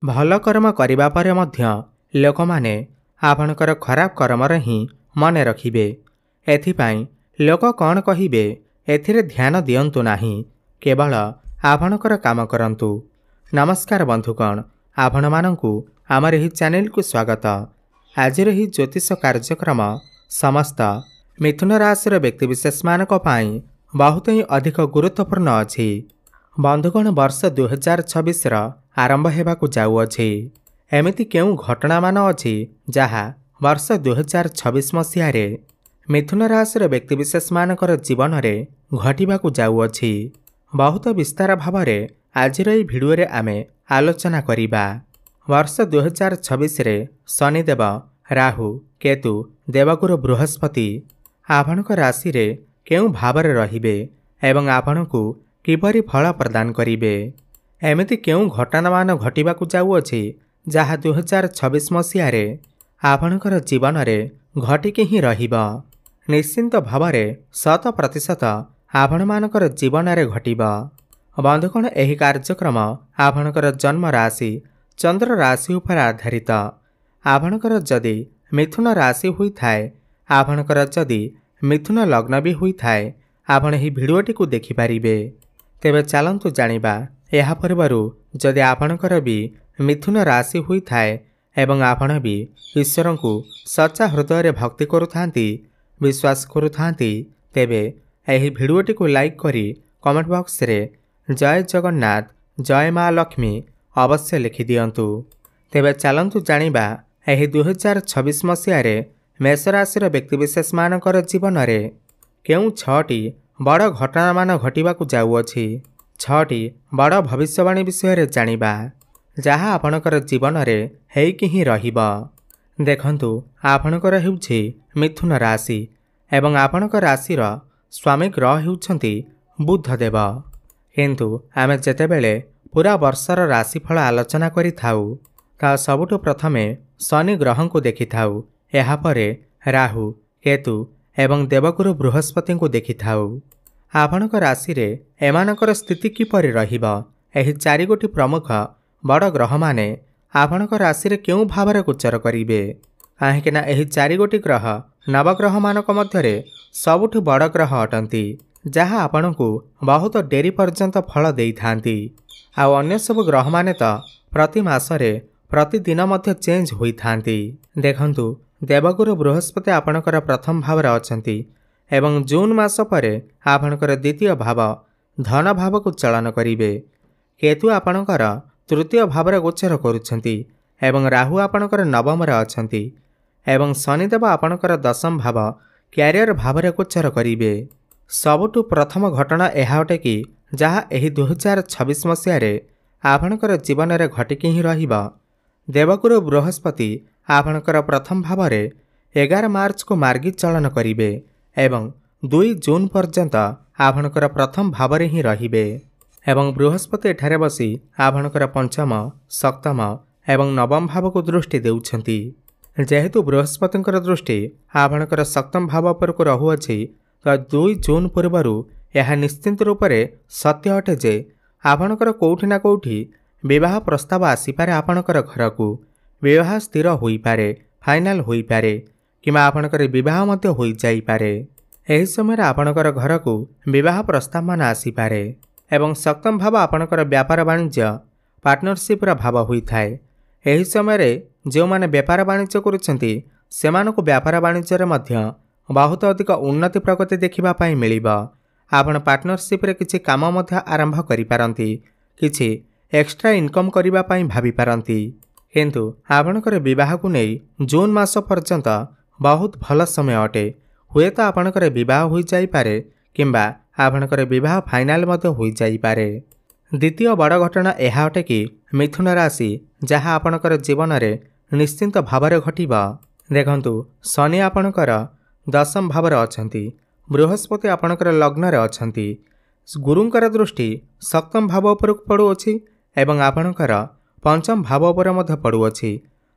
ଭଲ କର୍ମ କରିବା ପରେ ମଧ୍ୟ ଲୋକମାନେ ଆପଣଙ୍କର ଖରାପ କର୍ମର ହିଁ ମନେ ରଖିବେ। ଏଥିପାଇଁ ଲୋକ କ'ଣ କହିବେ ଏଥିରେ ଧ୍ୟାନ ଦିଅନ୍ତୁ ନାହିଁ, କେବଳ ଆପଣଙ୍କର କାମ କରନ୍ତୁ। ନମସ୍କାର ବନ୍ଧୁଗଣ, ଆପଣମାନଙ୍କୁ ଆମର ଏହି ଚ୍ୟାନେଲକୁ ସ୍ୱାଗତ। ଆଜିର ଏହି ଜ୍ୟୋତିଷ କାର୍ଯ୍ୟକ୍ରମ ସମସ୍ତ ମିଥୁନ ରାଶିର ବ୍ୟକ୍ତିବିଶେଷମାନଙ୍କ ପାଇଁ ବହୁତ ହିଁ ଅଧିକ ଗୁରୁତ୍ୱପୂର୍ଣ୍ଣ ଅଛି। ବନ୍ଧୁଗଣ, ବର୍ଷ 2026ର ଆରମ୍ଭ ହେବାକୁ ଯାଉଅଛି। ଏମିତି କେଉଁ ଘଟଣାମାନ ଅଛି ଯାହା ବର୍ଷ 2026 ମସିହାରେ ମିଥୁନ ରାଶିର ବ୍ୟକ୍ତିବିଶେଷମାନଙ୍କର ଜୀବନରେ ଘଟିବାକୁ ଯାଉଅଛି। ବହୁତ ବିସ୍ତାର ଭାବରେ ଆଜିର ଏହି ଭିଡ଼ିଓରେ ଆମେ ଆଲୋଚନା କରିବା। ବର୍ଷ 2026ରେ ଶନିଦେବ, ରାହୁ, କେତୁ, ଦେବଗୁରୁ ବୃହସ୍ପତି ଆପଣଙ୍କ ରାଶିରେ କେଉଁ ଭାବରେ ରହିବେ ଏବଂ ଆପଣଙ୍କୁ କିପରି ଫଳ ପ୍ରଦାନ କରିବେ। ଏମିତି କେଉଁ ଘଟଣାମାନ ଘଟିବାକୁ ଯାଉଅଛି ଯାହା 2026 ମସିହାରେ ଆପଣଙ୍କର ଜୀବନରେ ଘଟିକି ହିଁ ରହିବ। ନିଶ୍ଚିନ୍ତ ଭାବରେ 100% ଆପଣମାନଙ୍କର ଜୀବନରେ ଘଟିବ। ବନ୍ଧୁଗଣ, ଏହି କାର୍ଯ୍ୟକ୍ରମ ଆପଣଙ୍କର ଜନ୍ମ ରାଶି ଚନ୍ଦ୍ର ରାଶି ଉପରେ ଆଧାରିତ। ଆପଣଙ୍କର ଯଦି ମିଥୁନ ରାଶି ହୋଇଥାଏ, ଆପଣଙ୍କର ଯଦି ମିଥୁନ ଲଗ୍ନ ବି ହୋଇଥାଏ, ଆପଣ ଏହି ଭିଡ଼ିଓଟିକୁ ଦେଖିପାରିବେ। ତେବେ ଚାଲନ୍ତୁ ଜାଣିବା, ଏହା ପୂର୍ବରୁ ଯଦି ଆପଣଙ୍କର ବି ମିଥୁନ ରାଶି ହୋଇଥାଏ ଏବଂ ଆପଣ ବି ଈଶ୍ୱରଙ୍କୁ ସଚ୍ଚା ହୃଦୟରେ ଭକ୍ତି କରୁଥାନ୍ତି, ବିଶ୍ୱାସ କରୁଥାନ୍ତି, ତେବେ ଏହି ଭିଡ଼ିଓଟିକୁ ଲାଇକ୍ କରି କମେଣ୍ଟ ବକ୍ସରେ ଜୟ ଜଗନ୍ନାଥ, ଜୟ ମା ଲକ୍ଷ୍ମୀ ଅବଶ୍ୟ ଲେଖିଦିଅନ୍ତୁ। ତେବେ ଚାଲନ୍ତୁ ଜାଣିବା, ଏହି 2026 ମସିହାରେ ମେଷ ରାଶିର ବ୍ୟକ୍ତିବିଶେଷମାନଙ୍କର ଜୀବନରେ କେଉଁ 6ଟି ବଡ଼ ଘଟଣାମାନ ଘଟିବାକୁ ଯାଉଅଛି। 6ଟି ବଡ଼ ଭବିଷ୍ୟବାଣୀ ବିଷୟରେ ଜାଣିବା, ଯାହା ଆପଣଙ୍କର ଜୀବନରେ ହେଇକି ହିଁ ରହିବ। ଦେଖନ୍ତୁ, ଆପଣଙ୍କର ହେଉଛି ମିଥୁନ ରାଶି ଏବଂ ଆପଣଙ୍କ ରାଶିର ସ୍ୱାମୀ ଗ୍ରହ ହେଉଛନ୍ତି ବୁଧଦେବ। କିନ୍ତୁ ଆମେ ଯେତେବେଳେ ପୁରା ବର୍ଷର ରାଶିଫଳ ଆଲୋଚନା କରିଥାଉ, ତାହା ସବୁଠୁ ପ୍ରଥମେ ଶନି ଗ୍ରହଙ୍କୁ ଦେଖିଥାଉ। ଏହାପରେ ରାହୁ, କେତୁ ଏବଂ ଦେବଗୁରୁ ବୃହସ୍ପତିଙ୍କୁ ଦେଖିଥାଉ। ଆପଣଙ୍କ ରାଶିରେ ଏମାନଙ୍କର ସ୍ଥିତି କିପରି ରହିବ, ଏହି 4ଗୋଟି ପ୍ରମୁଖ ବଡ଼ ଗ୍ରହମାନେ ଆପଣଙ୍କ ରାଶିରେ କେଉଁ ଭାବରେ ଗୋଚର କରିବେ। କାହିଁକିନା ଏହି 4ଗୋଟି ଗ୍ରହ ନବଗ୍ରହମାନଙ୍କ ମଧ୍ୟରେ ସବୁଠୁ ବଡ଼ ଗ୍ରହ ଅଟନ୍ତି, ଯାହା ଆପଣଙ୍କୁ ବହୁତ ଡେରି ପର୍ଯ୍ୟନ୍ତ ଫଳ ଦେଇଥାନ୍ତି। ଆଉ ଅନ୍ୟ ସବୁ ଗ୍ରହମାନେ ତ ପ୍ରତି ମାସରେ ପ୍ରତିଦିନ ମଧ୍ୟ ଚେଞ୍ଜ ହୋଇଥାନ୍ତି। ଦେଖନ୍ତୁ, ଦେବଗୁରୁ ବୃହସ୍ପତି ଆପଣଙ୍କର ପ୍ରଥମ ଭାବରେ ଅଛନ୍ତି ଏବଂ ଜୁନ୍ ମାସ ପରେ ଆପଣଙ୍କର ଦ୍ୱିତୀୟ ଭାବ ଧନ ଭାବକୁ ଚଳନ କରିବେ। କେତୁ ଆପଣଙ୍କର ତୃତୀୟ ଭାବରେ ଗୋଚର କରୁଛନ୍ତି ଏବଂ ରାହୁ ଆପଣଙ୍କର ନବମରେ ଅଛନ୍ତି ଏବଂ ଶନିଦେବ ଆପଣଙ୍କର ଦଶମ ଭାବ କ୍ୟାରିୟର ଭାବରେ ଗୋଚର କରିବେ। ସବୁଠୁ ପ୍ରଥମ ଘଟଣା ଏହା ଅଟେ କି ଯାହା ଏହି 2026 ମସିହାରେ ଆପଣଙ୍କର ଜୀବନରେ ଘଟିକି ହିଁ ରହିବ। ଦେବଗୁରୁ ବୃହସ୍ପତି ଆପଣଙ୍କର ପ୍ରଥମ ଭାବରେ 11 ମାର୍ଚ୍ଚକୁ ମାର୍ଗୀ ଚଳନ କରିବେ ଏବଂ 2 ଜୁନ୍ ପର୍ଯ୍ୟନ୍ତ ଆପଣଙ୍କର ପ୍ରଥମ ଭାବରେ ହିଁ ରହିବେ ଏବଂ ବୃହସ୍ପତି ଏଠାରେ ବସି ଆପଣଙ୍କର ପଞ୍ଚମ, ସପ୍ତମ ଏବଂ ନବମ ଭାବକୁ ଦୃଷ୍ଟି ଦେଉଛନ୍ତି। ଯେହେତୁ ବୃହସ୍ପତିଙ୍କର ଦୃଷ୍ଟି ଆପଣଙ୍କର ସପ୍ତମ ଭାବ ଉପରକୁ ରହୁଅଛି, ତ 2 ଜୁନ୍ ପୂର୍ବରୁ ଏହା ନିଶ୍ଚିନ୍ତ ରୂପରେ ସତ୍ୟ ଅଟେ ଯେ ଆପଣଙ୍କର କେଉଁଠି ନା କେଉଁଠି ବିବାହ ପ୍ରସ୍ତାବ ଆସିପାରେ। ଆପଣଙ୍କର ଘରକୁ ବିବାହ ସ୍ଥିର ହୋଇପାରେ, ଫାଇନାଲ ହୋଇପାରେ କିମ୍ବା ଆପଣଙ୍କର ବିବାହ ମଧ୍ୟ ହୋଇଯାଇପାରେ। ଏହି ସମୟରେ ଆପଣଙ୍କର ଘରକୁ ବିବାହ ପ୍ରସ୍ତାବମାନ ଆସିପାରେ ଏବଂ ସପ୍ତମ ଭାବ ଆପଣଙ୍କର ବ୍ୟାପାର ବାଣିଜ୍ୟ ପାର୍ଟନରସିପ୍ର ଭାବ ହୋଇଥାଏ। ଏହି ସମୟରେ ଯେଉଁମାନେ ବେପାର ବାଣିଜ୍ୟ କରୁଛନ୍ତି, ସେମାନଙ୍କୁ ବ୍ୟାପାର ବାଣିଜ୍ୟରେ ମଧ୍ୟ ବହୁତ ଅଧିକ ଉନ୍ନତି ପ୍ରଗତି ଦେଖିବା ପାଇଁ ମିଳିବ। ଆପଣ ପାର୍ଟନରସିପ୍ରେ କିଛି କାମ ମଧ୍ୟ ଆରମ୍ଭ କରିପାରନ୍ତି, କିଛି ଏକ୍ସଟ୍ରା ଇନକମ୍ କରିବା ପାଇଁ ଭାବିପାରନ୍ତି। କିନ୍ତୁ ଆପଣଙ୍କର ବିବାହକୁ ନେଇ ଜୁନ୍ ମାସ ପର୍ଯ୍ୟନ୍ତ ବହୁତ ଭଲ ସମୟ ଅଟେ। ହୁଏତ ଆପଣଙ୍କର ବିବାହ ହୋଇଯାଇପାରେ କିମ୍ବା ଆପଣଙ୍କର ବିବାହ ଫାଇନାଲ ମଧ୍ୟ ହୋଇଯାଇପାରେ। ଦ୍ୱିତୀୟ ବଡ଼ ଘଟଣା ଏହା ଅଟେ କି ମିଥୁନ ରାଶି, ଯାହା ଆପଣଙ୍କର ଜୀବନରେ ନିଶ୍ଚିନ୍ତ ଭାବରେ ଘଟିବ। ଦେଖନ୍ତୁ, ଶନି ଆପଣଙ୍କର ଦଶମ ଭାବରେ ଅଛନ୍ତି, ବୃହସ୍ପତି ଆପଣଙ୍କର ଲଗ୍ନରେ ଅଛନ୍ତି, ଗୁରୁଙ୍କର ଦୃଷ୍ଟି ସପ୍ତମ ଭାବ ଉପରକୁ ପଡ଼ୁଅଛି ଏବଂ ଆପଣଙ୍କର ପଞ୍ଚମ ଭାବ ଉପରେ ମଧ୍ୟ ପଡ଼ୁଅଛି।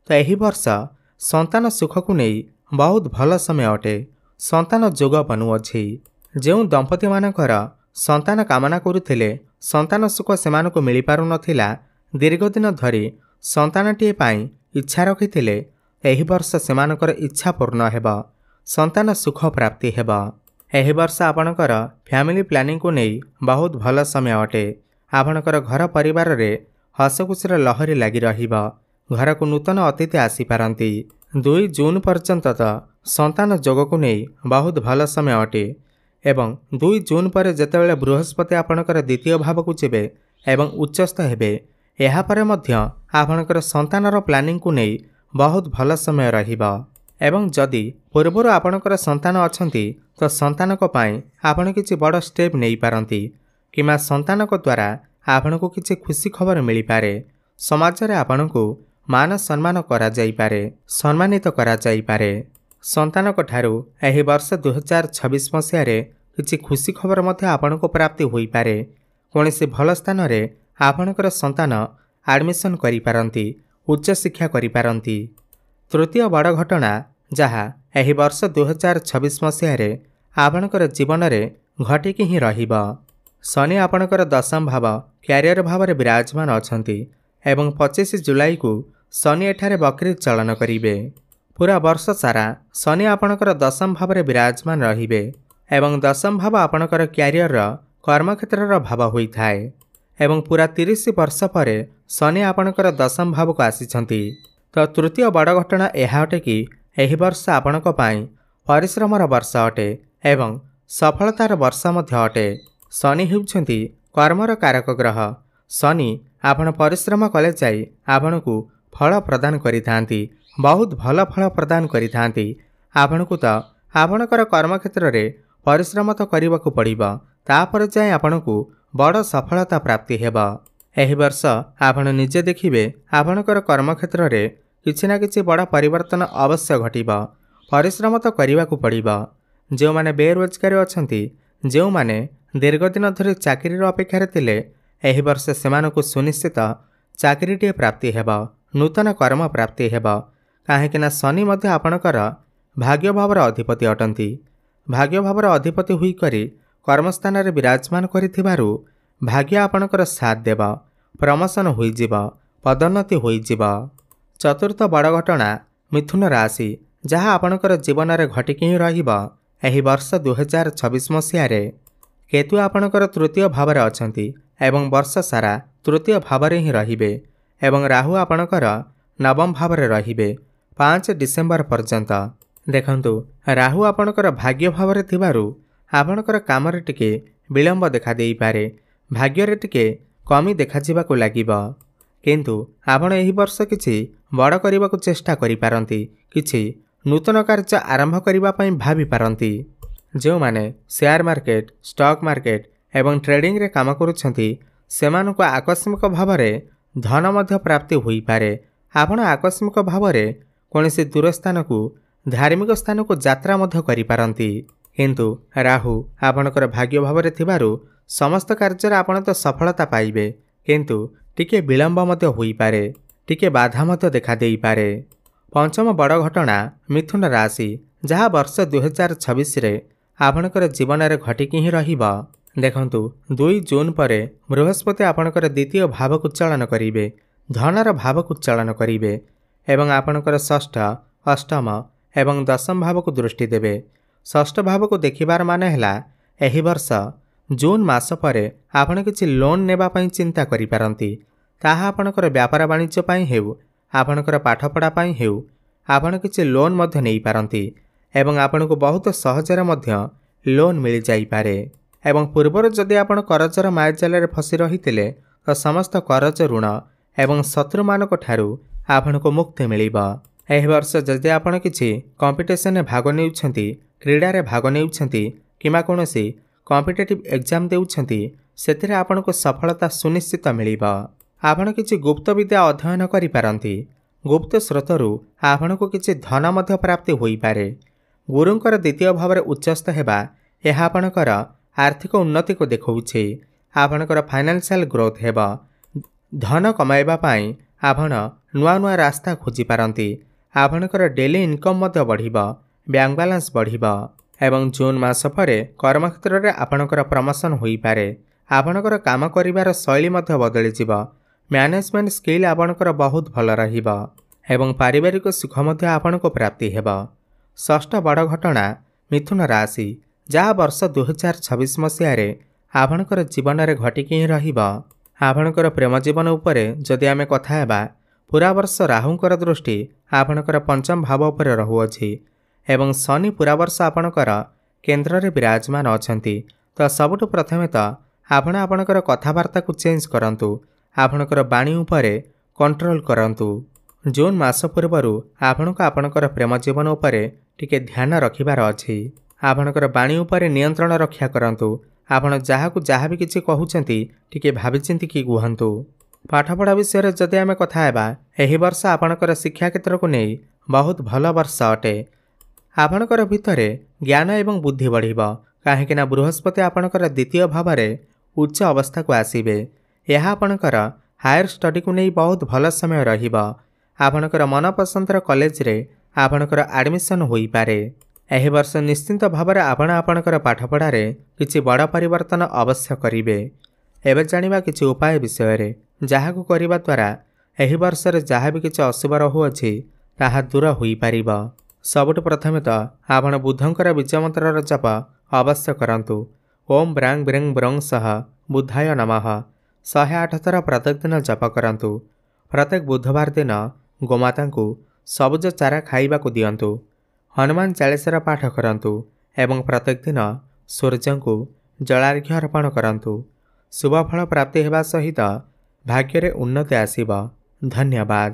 ତ ଏହି ବର୍ଷ ସନ୍ତାନ ସୁଖକୁ ନେଇ ବହୁତ ଭଲ ସମୟ ଅଟେ। ସନ୍ତାନ ଯୋଗ ବନୁଅଛି। ଯେଉଁ ଦମ୍ପତିମାନଙ୍କର ସନ୍ତାନ କାମନା କରୁଥିଲେ, ସନ୍ତାନ ସୁଖ ସେମାନଙ୍କୁ ମିଳିପାରୁନଥିଲା, ଦୀର୍ଘଦିନ ଧରି ସନ୍ତାନଟିଏ ପାଇଁ ଇଚ୍ଛା ରଖିଥିଲେ ଏହି ବର୍ଷ ସେମାନଙ୍କର ଇଚ୍ଛା ପୂର୍ଣ୍ଣ ହେବ। ସନ୍ତାନ ସୁଖ ପ୍ରାପ୍ତି ହେବ। ଏହି ବର୍ଷ ଆପଣଙ୍କର ଫ୍ୟାମିଲି ପ୍ଲାନିଂକୁ ନେଇ ବହୁତ ଭଲ ସମୟ ଅଟେ। ଆପଣଙ୍କର ଘର ପରିବାରରେ ହସଖୁସିର ଲହରୀ ଲାଗି ରହିବ। ଘରକୁ ନୂତନ ଅତିଥି ଆସିପାରନ୍ତି। 2 ଜୁନ୍ ପର୍ଯ୍ୟନ୍ତ ତ ସନ୍ତାନ ଯୋଗକୁ ନେଇ ବହୁତ ଭଲ ସମୟ ଅଟେ ଏବଂ 2 ଜୁନ୍ ପରେ ଯେତେବେଳେ ବୃହସ୍ପତି ଆପଣଙ୍କର ଦ୍ୱିତୀୟ ଭାବକୁ ଯିବେ ଏବଂ ଉଚ୍ଚସ୍ଥ ହେବେ, ଏହାପରେ ମଧ୍ୟ ଆପଣଙ୍କର ସନ୍ତାନର ପ୍ଲାନିଂକୁ ନେଇ ବହୁତ ଭଲ ସମୟ ରହିବ। ଏବଂ ଯଦି ପୂର୍ବରୁ ଆପଣଙ୍କର ସନ୍ତାନ ଅଛନ୍ତି ତ ସନ୍ତାନଙ୍କ ପାଇଁ ଆପଣ କିଛି ବଡ଼ ଷ୍ଟେପ୍ ନେଇପାରନ୍ତି କିମ୍ବା ସନ୍ତାନଙ୍କ ଦ୍ୱାରା ଆପଣଙ୍କୁ କିଛି ଖୁସି ଖବର ମିଳିପାରେ। ସମାଜରେ ଆପଣଙ୍କୁ ମାନ ସମ୍ମାନ କରାଯାଇପାରେ, ସମ୍ମାନିତ କରାଯାଇପାରେ। ସନ୍ତାନଙ୍କ ଠାରୁ ଏହି ବର୍ଷ 2026 ମସିହାରେ କିଛି ଖୁସି ଖବର ମଧ୍ୟ ଆପଣଙ୍କୁ ପ୍ରାପ୍ତି ହୋଇପାରେ। କୌଣସି ଭଲ ସ୍ଥାନରେ ଆପଣଙ୍କର ସନ୍ତାନ ଆଡ଼ମିସନ୍ କରିପାରନ୍ତି, ଉଚ୍ଚଶିକ୍ଷା କରିପାରନ୍ତି। ତୃତୀୟ ବଡ଼ ଘଟଣା ଯାହା ଏହି ବର୍ଷ 2026 ମସିହାରେ ଆପଣଙ୍କର ଜୀବନରେ ଘଟିକି ହିଁ ରହିବ। ଶନି ଆପଣଙ୍କର ଦଶମ ଭାବ କ୍ୟାରିୟର ଭାବରେ ବିରାଜମାନ ଅଛନ୍ତି ଏବଂ 25 ଜୁଲାଇକୁ ଶନି ଏଠାରେ ବକ୍ରି ଚଳନ କରିବେ। ପୁରା ବର୍ଷ ସାରା ଶନି ଆପଣଙ୍କର ଦଶମ ଭାବରେ ବିରାଜମାନ ରହିବେ ଏବଂ ଦଶମ ଭାବ ଆପଣଙ୍କର କ୍ୟାରିୟରର କର୍ମକ୍ଷେତ୍ରର ଭାବ ହୋଇଥାଏ ଏବଂ ପୁରା 30 ବର୍ଷ ପରେ ଶନି ଆପଣଙ୍କର ଦଶମ ଭାବକୁ ଆସିଛନ୍ତି। ତ ତୃତୀୟ ବଡ଼ ଘଟଣା ଏହା ଅଟେ କି ଏହି ବର୍ଷ ଆପଣଙ୍କ ପାଇଁ ପରିଶ୍ରମର ବର୍ଷ ଅଟେ ଏବଂ ସଫଳତାର ବର୍ଷ ମଧ୍ୟ ଅଟେ। ଶନି ହେଉଛନ୍ତି କର୍ମର କାରକ ଗ୍ରହ। ଶନି ଆପଣ ପରିଶ୍ରମ କଲେ ଯାଇ ଆପଣଙ୍କୁ ଫଳ ପ୍ରଦାନ କରିଥାନ୍ତି, ବହୁତ ଭଲ ଫଳ ପ୍ରଦାନ କରିଥାନ୍ତି। ଆପଣଙ୍କୁ ତ ଆପଣଙ୍କର କର୍ମକ୍ଷେତ୍ରରେ ପରିଶ୍ରମ ତ କରିବାକୁ ପଡ଼ିବ, ତାପରେ ଯାଇ ଆପଣଙ୍କୁ ବଡ଼ ସଫଳତା ପ୍ରାପ୍ତି ହେବ। ଏହି ବର୍ଷ ଆପଣ ନିଜେ ଦେଖିବେ ଆପଣଙ୍କର କର୍ମକ୍ଷେତ୍ରରେ କିଛି ନା କିଛି ବଡ଼ ପରିବର୍ତ୍ତନ ଅବଶ୍ୟ ଘଟିବ। ପରିଶ୍ରମ ତ କରିବାକୁ ପଡ଼ିବ। ଯେଉଁମାନେ ବେରୋଜଗାରୀ ଅଛନ୍ତି, ଯେଉଁମାନେ ଦୀର୍ଘଦିନ ଧରି ଚାକିରିର ଅପେକ୍ଷାରେ ଥିଲେ, ଏହି ବର୍ଷ ସେମାନଙ୍କୁ ସୁନିଶ୍ଚିତ ଚାକିରିଟିଏ ପ୍ରାପ୍ତି ହେବ, ନୂତନ କର୍ମ ପ୍ରାପ୍ତି ହେବ। କାହିଁକିନା ଶନି ମଧ୍ୟ ଆପଣଙ୍କର ଭାଗ୍ୟ ଭାବର ଅଧିପତି ଅଟନ୍ତି। ଭାଗ୍ୟ ଭାବର ଅଧିପତି ହୋଇକରି କର୍ମସ୍ଥାନରେ ବିରାଜମାନ କରିଥିବାରୁ ଭାଗ୍ୟ ଆପଣଙ୍କର ସାଥ ଦେବ, ପ୍ରମୋଶନ ହୋଇଯିବ, ପଦୋନ୍ନତି ହୋଇଯିବ। ଚତୁର୍ଥ ବଡ଼ ଘଟଣା ମିଥୁନ ରାଶି, ଯାହା ଆପଣଙ୍କର ଜୀବନରେ ଘଟିକି ହିଁ ରହିବ। ଏହି ବର୍ଷ 2026 ମସିହାରେ କେତୁ ଆପଣଙ୍କର ତୃତୀୟ ଭାବରେ ଅଛନ୍ତି ଏବଂ ବର୍ଷ ସାରା ତୃତୀୟ ଭାବରେ ହିଁ ରହିବେ ଏବଂ ରାହୁ ଆପଣଙ୍କର ନବମ ଭାବରେ ରହିବେ 5 ଡିସେମ୍ବର ପର୍ଯ୍ୟନ୍ତ। ଦେଖନ୍ତୁ, ରାହୁ ଆପଣଙ୍କର ଭାଗ୍ୟ ଭାବରେ ଥିବାରୁ ଆପଣଙ୍କର କାମରେ ଟିକେ ବିଳମ୍ବ ଦେଖାଦେଇପାରେ, ଭାଗ୍ୟରେ ଟିକେ କମି ଦେଖାଯିବାକୁ ଲାଗିବ। କିନ୍ତୁ ଆପଣ ଏହି ବର୍ଷ କିଛି ବଡ଼ କରିବାକୁ ଚେଷ୍ଟା କରିପାରନ୍ତି, କିଛି ନୂତନ କାର୍ଯ୍ୟ ଆରମ୍ଭ କରିବା ପାଇଁ ଭାବିପାରନ୍ତି। ଯେଉଁମାନେ ସେୟାର ମାର୍କେଟ, ଷ୍ଟକ୍ ମାର୍କେଟ ଏବଂ ଟ୍ରେଡିଂରେ କାମ କରୁଛନ୍ତି, ସେମାନଙ୍କୁ ଆକସ୍ମିକ ଭାବରେ ଧନ ମଧ୍ୟ ପ୍ରାପ୍ତି ହୋଇପାରେ। ଆପଣ ଆକସ୍ମିକ ଭାବରେ କୌଣସି ଦୂର ସ୍ଥାନକୁ, ଧାର୍ମିକ ସ୍ଥାନକୁ ଯାତ୍ରା ମଧ୍ୟ କରିପାରନ୍ତି। କିନ୍ତୁ ରାହୁ ଆପଣଙ୍କର ଭାଗ୍ୟ ଭାବରେ ଥିବାରୁ ସମସ୍ତ କାର୍ଯ୍ୟରେ ଆପଣ ତ ସଫଳତା ପାଇବେ, କିନ୍ତୁ ଟିକେ ବିଳମ୍ବ ମଧ୍ୟ ହୋଇପାରେ, ଟିକେ ବାଧା ମଧ୍ୟ ଦେଖାଦେଇପାରେ। ପଞ୍ଚମ ବଡ଼ ଘଟଣା ମିଥୁନ ରାଶି, ଯାହା ବର୍ଷ 2026ରେ ଆପଣଙ୍କର ଜୀବନରେ ଘଟିକି ହିଁ ରହିବ। ଦେଖନ୍ତୁ, 2 ଜୁନ୍ ପରେ ବୃହସ୍ପତି ଆପଣଙ୍କର ଦ୍ୱିତୀୟ ଭାବକୁ ଚଳନ କରିବେ, ଧନର ଭାବକୁ ଚଳନ କରିବେ ଏବଂ ଆପଣଙ୍କର ଷଷ୍ଠ, ଅଷ୍ଟମ ଏବଂ ଦଶମ ଭାବକୁ ଦୃଷ୍ଟି ଦେବେ। ଷଷ୍ଠ ଭାବକୁ ଦେଖିବାର ମାନେ ହେଲା ଏହି ବର୍ଷ ଜୁନ୍ ମାସ ପରେ ଆପଣ କିଛି ଲୋନ୍ ନେବା ପାଇଁ ଚିନ୍ତା କରିପାରନ୍ତି। ତାହା ଆପଣଙ୍କର ବ୍ୟାପାର ବାଣିଜ୍ୟ ପାଇଁ ହେଉ, ଆପଣଙ୍କର ପାଠପଢ଼ା ପାଇଁ ହେଉ, ଆପଣ କିଛି ଲୋନ୍ ମଧ୍ୟ ନେଇପାରନ୍ତି ଏବଂ ଆପଣଙ୍କୁ ବହୁତ ସହଜରେ ମଧ୍ୟ ଲୋନ୍ ମିଳିଯାଇପାରେ। ଏବଂ ପୂର୍ବରୁ ଯଦି ଆପଣ କରଜର ମାୟାଜାଲରେ ଫସି ରହିଥିଲେ ତ ସମସ୍ତ କରଜ, ଋଣ ଏବଂ ଶତ୍ରୁମାନଙ୍କ ଠାରୁ ଆପଣଙ୍କୁ ମୁକ୍ତି ମିଳିବ। ଏହି ବର୍ଷ ଯଦି ଆପଣ କିଛି କମ୍ପିଟିସନରେ ଭାଗ ନେଉଛନ୍ତି, କ୍ରୀଡ଼ାରେ ଭାଗ ନେଉଛନ୍ତି କିମ୍ବା କୌଣସି କମ୍ପିଟେଟିଭ୍ ଏକ୍ଜାମ୍ ଦେଉଛନ୍ତି, ସେଥିରେ ଆପଣଙ୍କୁ ସଫଳତା ସୁନିଶ୍ଚିତ ମିଳିବ। ଆପଣ କିଛି ଗୁପ୍ତ ବିଦ୍ୟା ଅଧ୍ୟୟନ କରିପାରନ୍ତି। ଗୁପ୍ତ ସ୍ରୋତରୁ ଆପଣଙ୍କୁ କିଛି ଧନ ମଧ୍ୟ ପ୍ରାପ୍ତି ହୋଇପାରେ। ଗୁରୁଙ୍କର ଦ୍ୱିତୀୟ ଭାବରେ ଉଚ୍ଚସ୍ଥ ହେବା, ଏହା ଆପଣଙ୍କର ଆର୍ଥିକ ଉନ୍ନତିକୁ ଦେଖାଉଛି। ଆପଣଙ୍କର ଫାଇନାନ୍ସିଆଲ ଗ୍ରୋଥ୍ ହେବ। ଧନ କମାଇବା ପାଇଁ ଆପଣ ନୂଆ ନୂଆ ରାସ୍ତା ଖୋଜିପାରନ୍ତି। ଆପଣଙ୍କର ଡେଲି ଇନକମ୍ ମଧ୍ୟ ବଢ଼ିବ, ବ୍ୟାଙ୍କ ବାଲାନ୍ସ ବଢ଼ିବ ଏବଂ ଜୁନ୍ ମାସ ପରେ କର୍ମକ୍ଷେତ୍ରରେ ଆପଣଙ୍କର ପ୍ରମୋଶନ ହୋଇପାରେ। ଆପଣଙ୍କର କାମ କରିବାର ଶୈଳୀ ମଧ୍ୟ ବଦଳିଯିବ, ମ୍ୟାନେଜମେଣ୍ଟ ସ୍କିଲ୍ ଆପଣଙ୍କର ବହୁତ ଭଲ ରହିବ ଏବଂ ପାରିବାରିକ ସୁଖ ମଧ୍ୟ ଆପଣଙ୍କୁ ପ୍ରାପ୍ତି ହେବ। ଷଷ୍ଠ ବଡ଼ ଘଟଣା ମିଥୁନ ରାଶି, ଯାହା ବର୍ଷ 2026 ମସିହାରେ ଆପଣଙ୍କର ଜୀବନରେ ଘଟିକି ହିଁ ରହିବ। ଆପଣଙ୍କର ପ୍ରେମ ଜୀବନ ଉପରେ ଯଦି ଆମେ କଥା ହେବା, ପୁରା ବର୍ଷ ରାହୁଙ୍କର ଦୃଷ୍ଟି ଆପଣଙ୍କର ପଞ୍ଚମ ଭାବ ଉପରେ ରହୁଅଛି ଏବଂ ଶନି ପୁରା ବର୍ଷ ଆପଣଙ୍କର କେନ୍ଦ୍ରରେ ବିରାଜମାନ ଅଛନ୍ତି। ତ ସବୁଠୁ ପ୍ରଥମେ ତ ଆପଣ ଆପଣଙ୍କର କଥାବାର୍ତ୍ତାକୁ ଚେଞ୍ଜ କରନ୍ତୁ, ଆପଣଙ୍କର ବାଣୀ ଉପରେ କଣ୍ଟ୍ରୋଲ କରନ୍ତୁ। ଜୁନ୍ ମାସ ପୂର୍ବରୁ ଆପଣଙ୍କୁ ଆପଣଙ୍କର ପ୍ରେମ ଜୀବନ ଉପରେ ଟିକେ ଧ୍ୟାନ ରଖିବାର ଅଛି। ଆପଣଙ୍କର ବାଣୀ ଉପରେ ନିୟନ୍ତ୍ରଣ ରକ୍ଷା କରନ୍ତୁ। ଆପଣ ଯାହାକୁ ଯାହା ବି କିଛି କହୁଛନ୍ତି ଟିକେ ଭାବିଚିନ୍ତିକି କୁହନ୍ତୁ। ପାଠପଢ଼ା ବିଷୟରେ ଯଦି ଆମେ କଥା ହେବା, ଏହି ବର୍ଷ ଆପଣଙ୍କର ଶିକ୍ଷା କ୍ଷେତ୍ରକୁ ନେଇ ବହୁତ ଭଲ ବର୍ଷ ଅଟେ। ଆପଣଙ୍କର ଭିତରେ ଜ୍ଞାନ ଏବଂ ବୁଦ୍ଧି ବଢ଼ିବ, କାହିଁକିନା ବୃହସ୍ପତି ଆପଣଙ୍କର ଦ୍ୱିତୀୟ ଭାବରେ ଉଚ୍ଚ ଅବସ୍ଥାକୁ ଆସିବେ। ଏହା ଆପଣଙ୍କର ହାୟର ଷ୍ଟଡିକୁ ନେଇ ବହୁତ ଭଲ ସମୟ ରହିବ। ଆପଣଙ୍କର ମନପସନ୍ଦର କଲେଜରେ ଆପଣଙ୍କର ଆଡ଼ମିସନ୍ ହୋଇପାରେ। ଏହି ବର୍ଷ ନିଶ୍ଚିନ୍ତ ଭାବରେ ଆପଣ ଆପଣଙ୍କର ପାଠପଢ଼ାରେ କିଛି ବଡ଼ ପରିବର୍ତ୍ତନ ଅବଶ୍ୟ କରିବେ। ଏବେ ଜାଣିବା କିଛି ଉପାୟ ବିଷୟରେ, ଯାହାକୁ କରିବା ଦ୍ୱାରା ଏହି ବର୍ଷରେ ଯାହା ବି କିଛି ଅଶୁଭ ରହୁଅଛି ତାହା ଦୂର ହୋଇପାରିବ। ସବୁଠୁ ପ୍ରଥମେ ତ ଆପଣ ବୁଦ୍ଧଙ୍କର ବୀଜମନ୍ତ୍ରର ଜପ ଅବଶ୍ୟ କରନ୍ତୁ। ଓମ୍ ବ୍ରାଂ ବ୍ରେଂ ବ୍ରଂ ସହ ବୁଦ୍ଧାୟ ନମଃ 108 ଥର ପ୍ରତ୍ୟେକ ଦିନ ଜପ କରନ୍ତୁ। ପ୍ରତ୍ୟେକ ବୁଧବାର ଦିନ ଗୋମାତାଙ୍କୁ ସବୁଜ ଚାରା ଖାଇବାକୁ ଦିଅନ୍ତୁ। ହନୁମାନ ଚାଳିଶାର ପାଠ କରନ୍ତୁ ଏବଂ ପ୍ରତ୍ୟେକ ଦିନ ସୂର୍ଯ୍ୟଙ୍କୁ ଜଳାର୍ଘ୍ୟ ଅର୍ପଣ କରନ୍ତୁ। ଶୁଭଫଳ ପ୍ରାପ୍ତି ହେବା ସହିତ ଭାଗ୍ୟରେ ଉନ୍ନତି ଆସିବ। ଧନ୍ୟବାଦ।